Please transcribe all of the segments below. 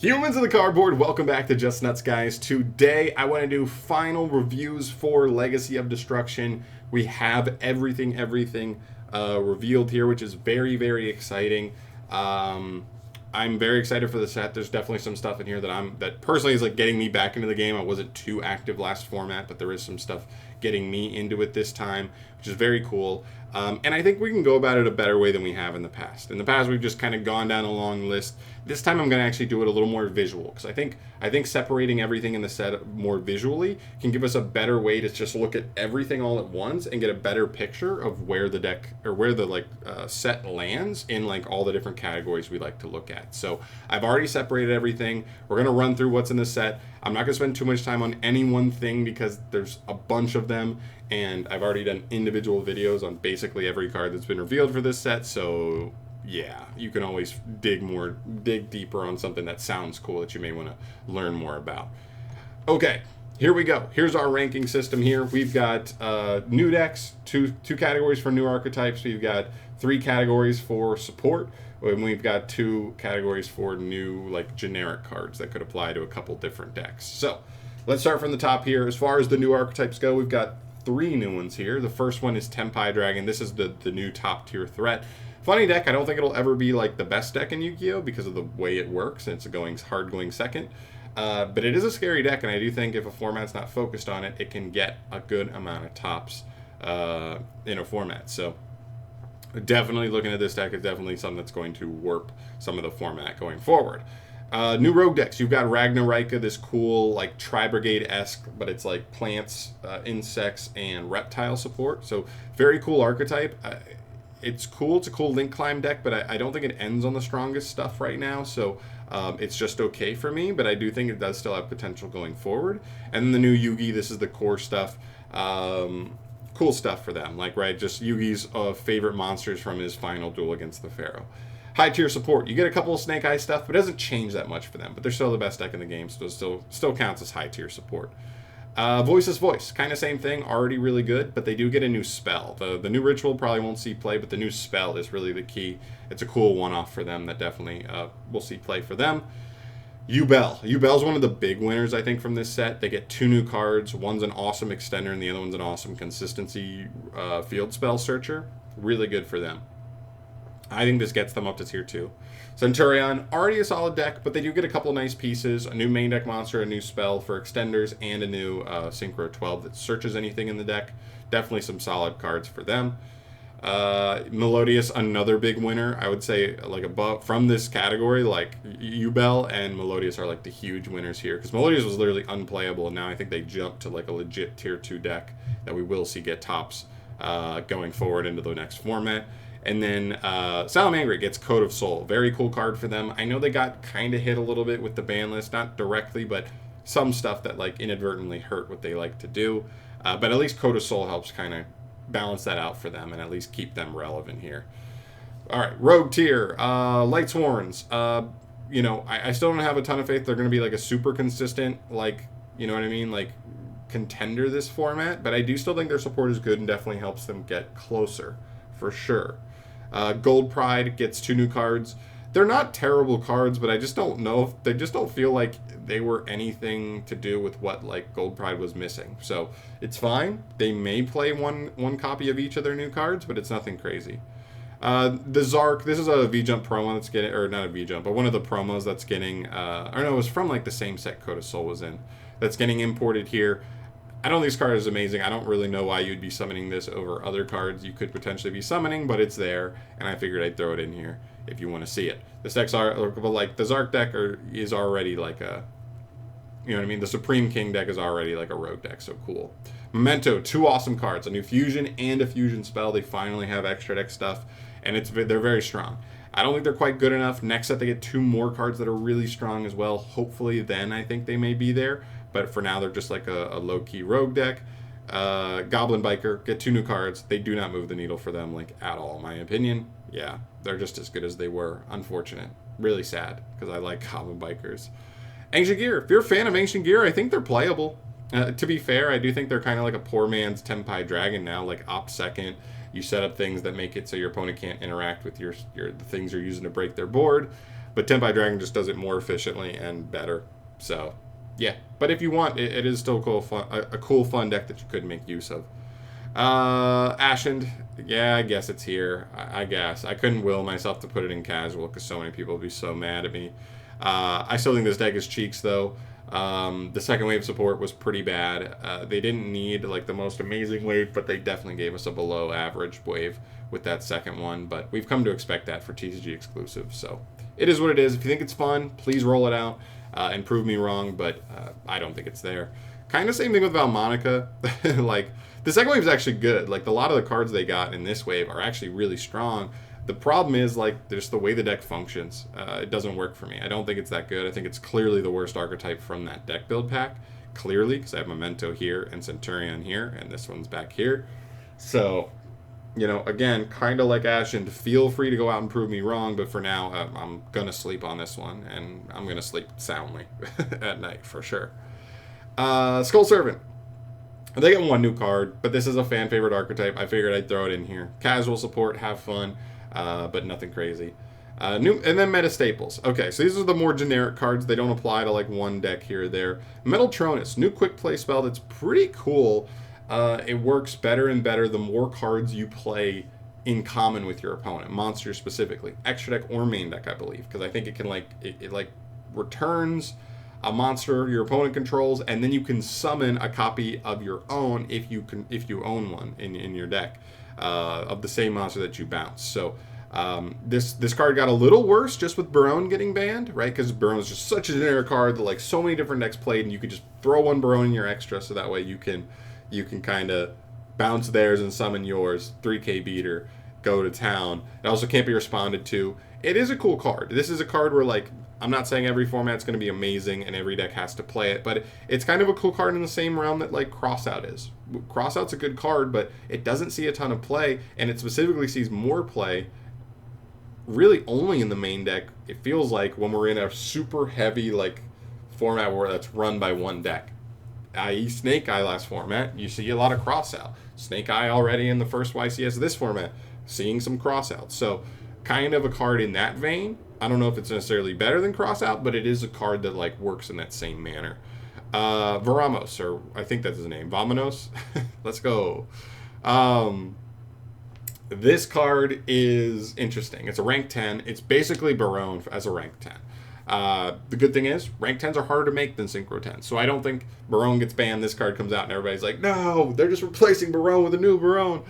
Humans of the cardboard, welcome back to Just Nuts, guys. Today I want to do final reviews for Legacy of Destruction. We have everything revealed here, which is very exciting. I'm very excited for the set. There's definitely some stuff in here that personally is like getting me back into the game. I wasn't too active last format, but there is some stuff getting me into it this time, which is very cool. And I think we can go about it a better way than we have in the past. In the past, we've just kind of gone down a long list. This time, I'm going to actually do it a little more visual because I think separating everything in the set more visually can give us a better way to just look at everything all at once and get a better picture of where the deck or where the set lands in like all the different categories we like to look at. So I've already separated everything. We're going to run through what's in the set. I'm not going to spend too much time on any one thing because there's a bunch of them, and I've already done individual videos on basically every card that's been revealed for this set. So yeah, you can always dig deeper on something that sounds cool that you may want to learn more about. Okay, here we go. Here's our ranking system here. We've got new decks, two categories for new archetypes. We've got 3 categories for support, and we've got 2 categories for new like generic cards that could apply to a couple different decks. So let's start from the top here. As far as the new archetypes go, we've got 3 new ones here. The first one is Tenpai Dragon. This is the new top tier threat. Funny deck. I don't think it'll ever be like the best deck in Yu-Gi-Oh! Because of the way it works, and it's hard going second. But it is a scary deck, and I do think if a format's not focused on it, it can get a good amount of tops in a format. So definitely looking at this deck is definitely something that's going to warp some of the format going forward. New rogue decks. You've got Ragnarika, this cool like Tri-Brigade-esque, but it's like plants, insects, and reptile support. So very cool archetype. It's cool. It's a cool link climb deck, but I don't think it ends on the strongest stuff right now. So it's just okay for me, but I do think it does still have potential going forward. And then the new Yugi, this is the core stuff. Cool stuff for them. Like, right, just Yugi's favorite monsters from his final duel against the Pharaoh. High tier support. You get a couple of Snake Eye stuff, but it doesn't change that much for them. But they're still the best deck in the game, so it still counts as high tier support. Voiceless Voice, kind of same thing, already really good, but they do get a new spell. The new ritual probably won't see play, but the new spell is really the key. It's a cool one-off for them that definitely will see play for them. Yubel. Yubel's one of the big winners, I think, from this set. They get 2 new cards. One's an awesome extender, and the other one's an awesome consistency field spell searcher. Really good for them. I think this gets them up to tier 2. Centurion, already a solid deck, but they do get a couple nice pieces. A new main deck monster, a new spell for extenders, and a new Synchro 12 that searches anything in the deck. Definitely some solid cards for them. Melodious, another big winner. I would say like above from this category, like Yubel and Melodious are like the huge winners here. Because Melodious was literally unplayable, and now I think they jumped to like a legit tier 2 deck that we will see get tops going forward into the next format. And then Salamangreat gets Code of Soul. Very cool card for them. I know they got kind of hit a little bit with the ban list. Not directly, but some stuff that like inadvertently hurt what they like to do. But at least Code of Soul helps kind of balance that out for them and at least keep them relevant here. All right, Rogue tier. Lightsworns. I still don't have a ton of faith they're going to be like a super consistent, like, you know what I mean? Like, contender this format. But I do still think their support is good and definitely helps them get closer for sure. Gold Pride gets 2 new cards. They're not terrible cards, but I just don't know if they just don't feel like they were anything to do with what like Gold Pride was missing. So it's fine. They may play one copy of each of their new cards, but it's nothing crazy. The Zark, this is a V-Jump promo that's getting, or not a V-Jump, but one of the promos that's getting, or no, it was from like the same set Code of Soul was in, that's getting imported here. I don't think this card is amazing. I don't really know why you'd be summoning this over other cards you could potentially be summoning, but it's there, and I figured I'd throw it in here if you want to see it. This deck's like the Zark deck is already like a, you know what I mean? The Supreme King deck is already like a rogue deck, so cool. Memento, 2 awesome cards, a new fusion and a fusion spell. They finally have extra deck stuff, and they're very strong. I don't think they're quite good enough. Next set, they get 2 more cards that are really strong as well. Hopefully, then I think they may be there. But for now, they're just like a low-key rogue deck. Goblin Biker, get 2 new cards. They do not move the needle for them, like, at all, in my opinion. Yeah, they're just as good as they were. Unfortunate. Really sad, because I like Goblin Bikers. Ancient Gear. If you're a fan of Ancient Gear, I think they're playable. To be fair, I do think they're kind of like a poor man's Tenpai Dragon now, like op second. You set up things that make it so your opponent can't interact with the things you're using to break their board. but Tenpai Dragon just does it more efficiently and better. So, yeah. But if you want, it is still a cool, fun deck that you could make use of. Ashen, yeah, I guess it's here. I guess. I couldn't will myself to put it in casual because so many people would be so mad at me. I still think this deck is cheeks, though. The second wave support was pretty bad. They didn't need like the most amazing wave, but they definitely gave us a below average wave with that second one. But we've come to expect that for TCG exclusive. So it is what it is. If you think it's fun, please roll it out and prove me wrong. But I don't think it's there. Kind of same thing with Valmonica. Like, the second wave is actually good. Like, a lot of the cards they got in this wave are actually really strong. The problem is, like, just the way the deck functions. It doesn't work for me. I don't think it's that good. I think it's clearly the worst archetype from that deck build pack. Clearly, because I have Memento here and Centurion here, and this one's back here. So, you know, again, kind of like Ashen, feel free to go out and prove me wrong, but for now, I'm going to sleep on this one, and I'm going to sleep soundly at night, for sure. Skull Servant. They get one new card, but this is a fan favorite archetype. I figured I'd throw it in here. Casual support, have fun, but nothing crazy. And then Meta Staples. Okay, so these are the more generic cards. They don't apply to like one deck here or there. Metal Tronus, new quick play spell that's pretty cool. It works better and better the more cards you play in common with your opponent, monsters specifically, extra deck or main deck, I believe, because I think it can it returns a monster your opponent controls, and then you can summon a copy of your own if you own one in your deck of the same monster that you bounce. So this card got a little worse just with Barone getting banned, right? Because Barone is just such a generic card that like so many different decks played, and you could just throw one Barone in your extra, so that way you can kind of bounce theirs and summon yours, 3K beater, go to town. It also can't be responded to. It is a cool card. This is a card where, like, I'm not saying every format's going to be amazing and every deck has to play it, but it's kind of a cool card in the same realm that, like, Crossout is. Crossout's a good card, but it doesn't see a ton of play, and it specifically sees more play really only in the main deck, it feels like, when we're in a super heavy, like, format where that's run by one deck. I.e. Snake Eye last format, you see a lot of Crossout. Snake Eye already in the first YCS this format, seeing some Crossouts. So, kind of a card in that vein. I don't know if it's necessarily better than Crossout, but it is a card that like works in that same manner. Varamos, or I think that's his name, Vamonos. Let's go. This card is interesting. It's a rank 10. It's basically Barone as a rank 10. The good thing is, rank 10s are harder to make than Synchro 10s. So I don't think Barone gets banned, this card comes out, and everybody's like, no, they're just replacing Barone with a new Barone.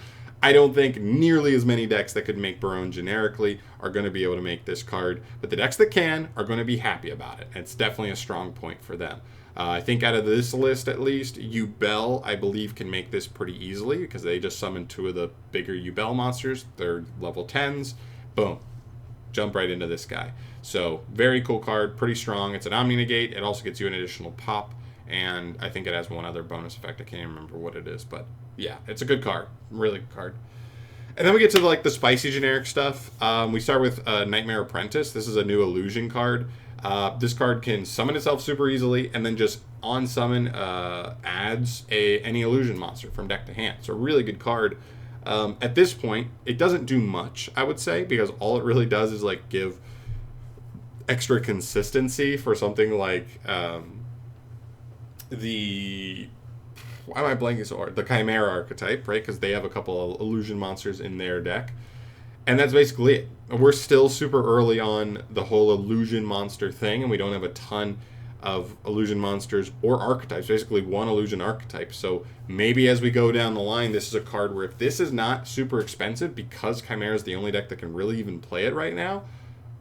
I don't think nearly as many decks that could make Barone generically are going to be able to make this card. But the decks that can are going to be happy about it. And it's definitely a strong point for them. I think out of this list, at least, Ubel, I believe, can make this pretty easily because they just summoned two of the bigger Ubel monsters. They're level 10s. Boom. Jump right into this guy. So, very cool card. Pretty strong. It's an Omni Negate. It also gets you an additional pop. And I think it has one other bonus effect. I can't even remember what it is. But, yeah, it's a good card. Really good card. And then we get to, like, the spicy generic stuff. We start with Nightmare Apprentice. This is a new illusion card. This card can summon itself super easily and then just on summon adds any illusion monster from deck to hand. So a really good card. At this point, it doesn't do much, I would say, because all it really does is like give extra consistency for something like why am I blanking so hard? The Chimera archetype, right? Because they have a couple of illusion monsters in their deck. And that's basically it. We're still super early on the whole illusion monster thing, and we don't have a ton of illusion monsters or archetypes. Basically, one illusion archetype. So maybe as we go down the line, this is a card where if this is not super expensive, because Chimera is the only deck that can really even play it right now,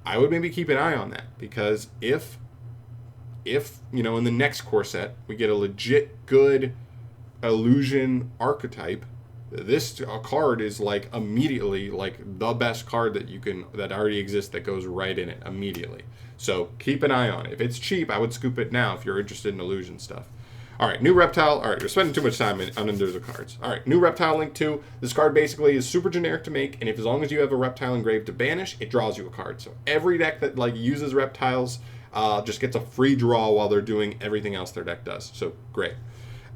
I would maybe keep an eye on that. Because if you know, in the next core set, we get a legit good illusion archetype, this card is like immediately like the best card that already exists that goes right in it immediately. So keep an eye on it. If it's cheap, I would scoop it now if you're interested in illusion stuff. All right, new Reptile. All right, we're spending too much time on Unders of Cards. All right, new Reptile Link 2. This card basically is super generic to make, and if as long as you have a Reptile engraved to banish, it draws you a card. So every deck that like uses Reptiles just gets a free draw while they're doing everything else their deck does. So great.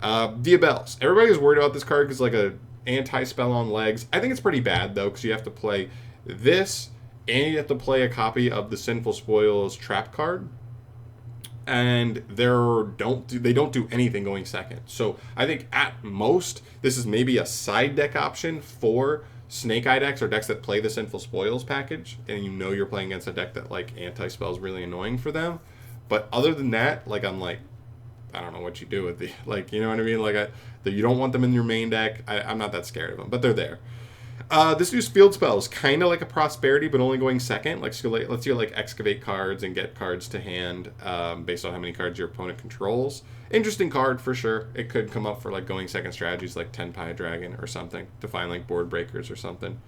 Diabels. Everybody was worried about this card because like a anti-spell on legs. I think it's pretty bad though because you have to play this and you have to play a copy of the Sinful Spoils trap card, and they don't do anything going second. So I think at most this is maybe a side deck option for Snake Eye decks or decks that play the Sinful Spoils package, and you know you're playing against a deck that like anti-spell is really annoying for them. But other than that, like I'm like, I don't know what you do with the like, you know what I mean? Like you don't want them in your main deck. I'm not that scared of them, but they're there. This new field spell is kind of like a prosperity, but only going second. Like, so let's you like excavate cards and get cards to hand based on how many cards your opponent controls. Interesting card for sure. It could come up for like going second strategies like Tenpai Dragon or something to find like board breakers or something.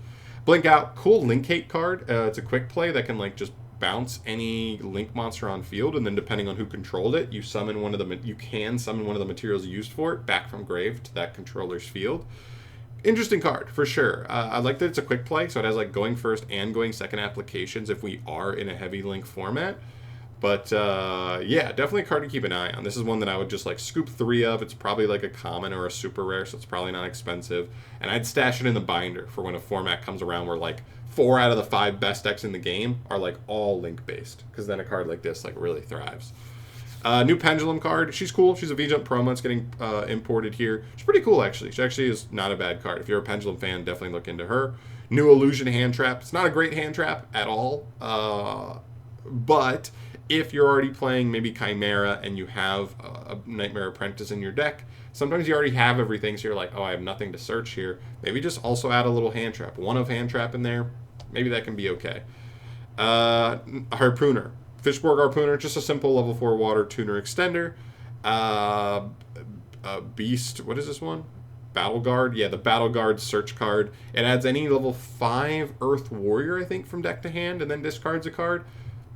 Blink Out, cool Linkate card. It's a quick play that can like just bounce any link monster on field, and then depending on who controlled it, you can summon one of the materials used for it back from grave to that controller's field. Interesting card for sure. I like that it's a quick play, so it has like going first and going second applications if we are in a heavy link format. But yeah, definitely a card to keep an eye on. This is one that I would just like scoop 3 of. It's probably like a common or a super rare, so it's probably not expensive. And I'd stash it in the binder for when a format comes around where like 4 out of the 5 best decks in the game are like all link based, because then a card like this like really thrives. New Pendulum card. She's cool. She's a V-Jump promo. It's getting imported here. She's pretty cool, actually. She actually is not a bad card. If you're a Pendulum fan, definitely look into her. New Illusion hand trap. It's not a great hand trap at all. But if you're already playing maybe Chimera and you have a Nightmare Apprentice in your deck, sometimes you already have everything, so you're like, oh, I have nothing to search here. Maybe just also add a little hand trap. One of hand trap in there. Maybe that can be okay. Harpooner. Fishborg Harpooner, just a simple level 4 water tuner extender. Beast, what is this one? Battle Guard. Yeah, the Battle Guard search card. It adds any level 5 Earth Warrior, I think, from deck to hand, and then discards a card.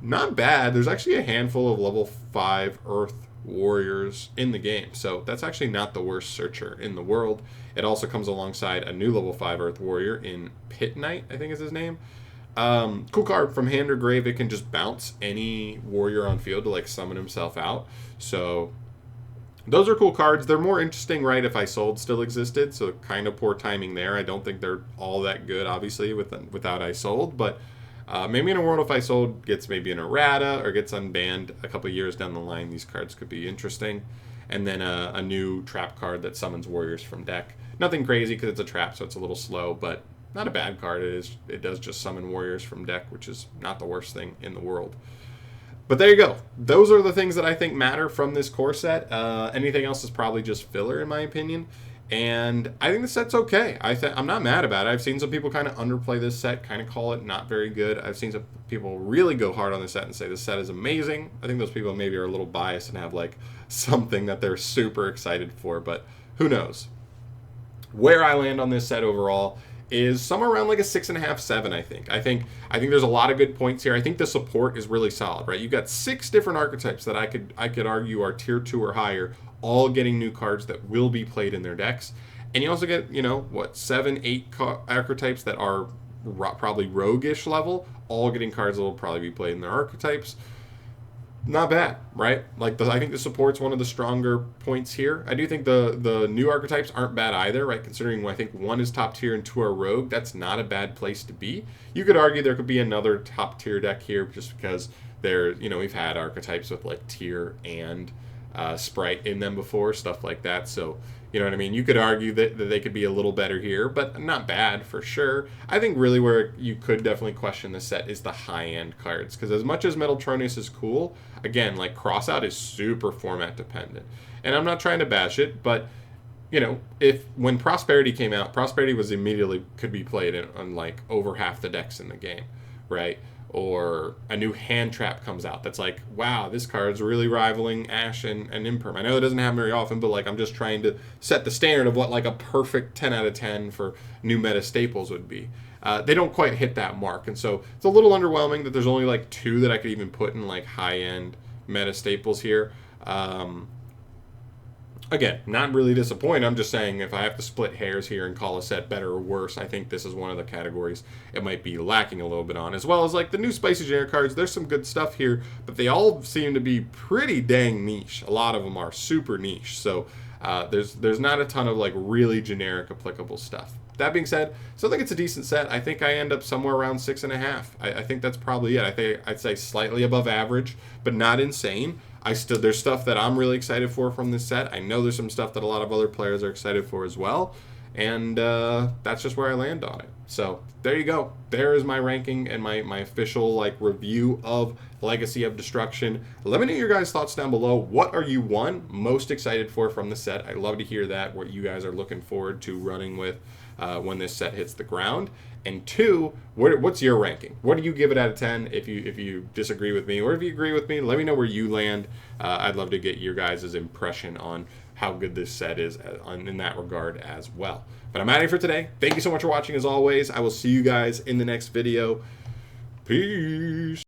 Not bad. There's actually a handful of level 5 Earth Warriors in the game, so that's actually not the worst searcher in the world. It also comes alongside a new level 5 Earth Warrior in Pit Knight, I think is his name. Cool card. From hand or grave, it can just bounce any warrior on field to like summon himself out. So those are cool cards. They're more interesting, right, if I sold still existed, so kind of poor timing there. I don't think they're all that good, obviously, without I sold, but maybe in a world if I sold gets maybe an errata or gets unbanned a couple years down the line, these cards could be interesting. And then a new trap card that summons warriors from deck. Nothing crazy because it's a trap, so it's a little slow, but not a bad card. It does just summon warriors from deck, which is not the worst thing in the world. But there you go. Those are the things that I think matter from this core set. Anything else is probably just filler, in my opinion. And I think the set's okay. I'm not mad about it. I've seen some people kind of underplay this set, kind of call it not very good. I've seen some people really go hard on the set and say this set is amazing. I think those people maybe are a little biased and have like something that they're super excited for, but who knows. Where I land on this set overall is somewhere around like a 6.5, 7, I think. I think there's a lot of good points here. I think the support is really solid, right? You've got 6 different archetypes that I could argue are tier 2 or higher, all getting new cards that will be played in their decks. And you also get, 7, 8 archetypes that are probably roguish level, all getting cards that will probably be played in their archetypes. Not bad, right? I think the support's one of the stronger points here. I do think the new archetypes aren't bad either, right? Considering I think 1 is top tier and 2 are rogue, that's not a bad place to be. You could argue there could be another top tier deck here just because we've had archetypes with like tier and sprite in them before, stuff like that. So, you know what I mean? You could argue that they could be a little better here, but not bad for sure. I think really where you could definitely question the set is the high-end cards, because as much as Metaltronius is cool, again, like Crossout is super format dependent. And I'm not trying to bash it, but when Prosperity came out, Prosperity was immediately could be played on like over half the decks in the game, right? Or a new hand trap comes out that's like, wow, this card's really rivaling Ash and Imperm. I know it doesn't happen very often, but like I'm just trying to set the standard of what like a perfect 10 out of 10 for new meta staples would be. They don't quite hit that mark, and so it's a little underwhelming that there's only like 2 that I could even put in like high-end meta staples here. Again, not really disappointed. I'm just saying if I have to split hairs here and call a set better or worse, I think this is one of the categories it might be lacking a little bit on. As well as like the new Spicy Generic cards, there's some good stuff here, but they all seem to be pretty dang niche. A lot of them are super niche. So there's not a ton of like really generic applicable stuff. that being said, still think it's a decent set. I think I end up somewhere around 6.5. I think that's probably it. I'd say slightly above average, but not insane. There's stuff that I'm really excited for from this set. I know there's some stuff that a lot of other players are excited for as well, and that's just where I land on it. So there you go. There is my ranking and my official like review of Legacy of Destruction. Let me know your guys' thoughts down below. What are you, one, most excited for from the set? I'd love to hear that, what you guys are looking forward to running with when this set hits the ground. And two, what's your ranking? What do you give it out of 10? If you disagree with me, or if you agree with me, let me know where you land. I'd love to get your guys' impression on how good this set is in that regard as well. But I'm out of here for today. Thank you so much for watching as always. I will see you guys in the next video. Peace.